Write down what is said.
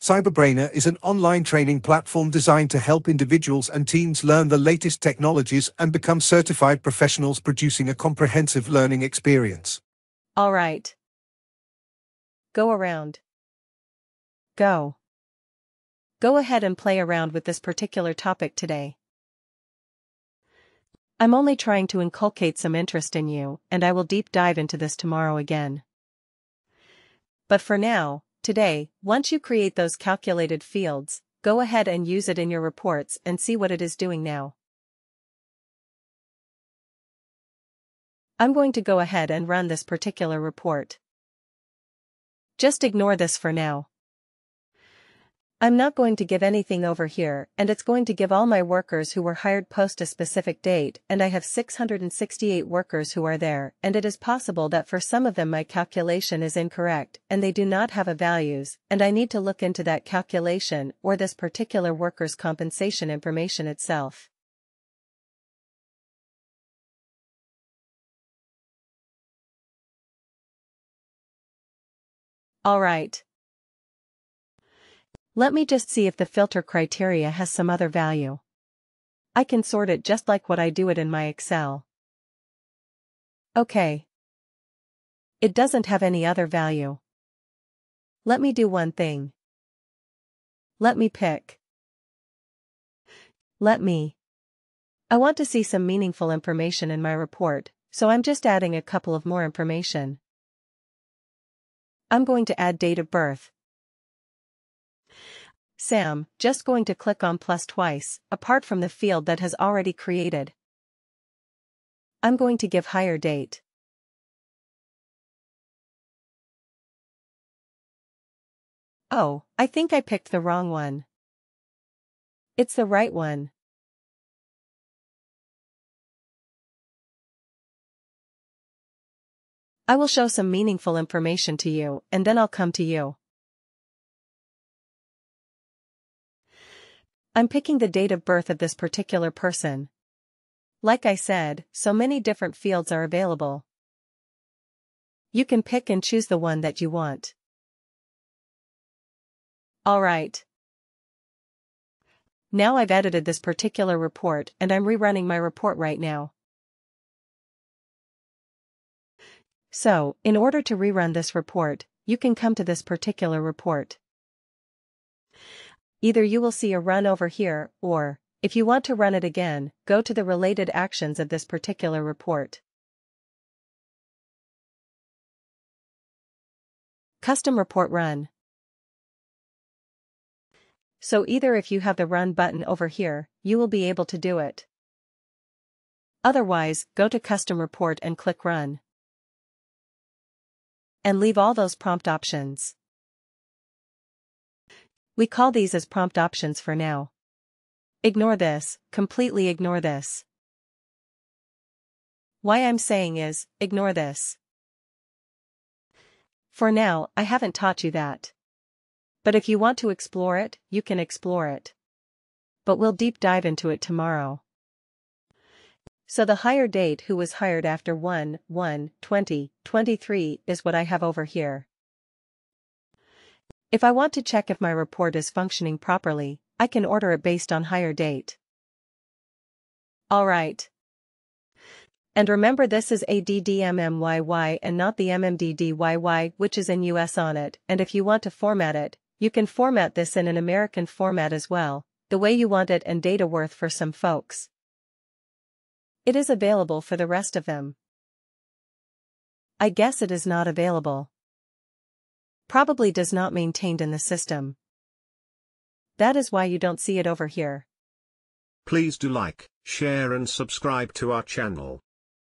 Cyberbrainer is an online training platform designed to help individuals and teams learn the latest technologies and become certified professionals, producing a comprehensive learning experience. All right. Go around. Go. Go ahead and play around with this particular topic today. I'm only trying to inculcate some interest in you, and I will deep dive into this tomorrow again. But for now, today, once you create those calculated fields, go ahead and use it in your reports and see what it is doing now. I'm going to go ahead and run this particular report. Just ignore this for now. I'm not going to give anything over here, and it's going to give all my workers who were hired post a specific date, and I have 668 workers who are there, and it is possible that for some of them my calculation is incorrect, and they do not have a values, and I need to look into that calculation or this particular worker's compensation information itself. All right. Let me just see if the filter criteria has some other value. I can sort it just like what I do it in my Excel. Okay. It doesn't have any other value. Let me do one thing. Let me pick. I want to see some meaningful information in my report, so I'm just adding a couple of more information. I'm going to add date of birth. Sam, just going to click on plus twice, apart from the field that has already created. I'm going to give hire date. Oh, I think I picked the wrong one. It's the right one. I will show some meaningful information to you, and then I'll come to you. I'm picking the date of birth of this particular person. Like I said, so many different fields are available. You can pick and choose the one that you want. All right. Now I've edited this particular report and I'm rerunning my report right now. So, in order to rerun this report, you can come to this particular report. Either you will see a run over here, or, if you want to run it again, go to the related actions of this particular report. Custom report run. So either if you have the run button over here, you will be able to do it. Otherwise, go to custom report and click run. And leave all those prompt options. We call these as prompt options for now. Ignore this, completely ignore this. Why I'm saying is, ignore this. For now, I haven't taught you that. But if you want to explore it, you can explore it. But we'll deep dive into it tomorrow. So the hire date who was hired after 1/1/2023 is what I have over here. If I want to check if my report is functioning properly, I can order it based on hire date. All right. And remember, this is ADDMMYY and not the MMDDYY, which is in US on it, and if you want to format it, you can format this in an American format as well, the way you want it, and data worth for some folks. It is available for the rest of them. I guess it is not available. Probably does not maintained in the system. That is why you don't see it over here. Please do like, share and subscribe to our channel.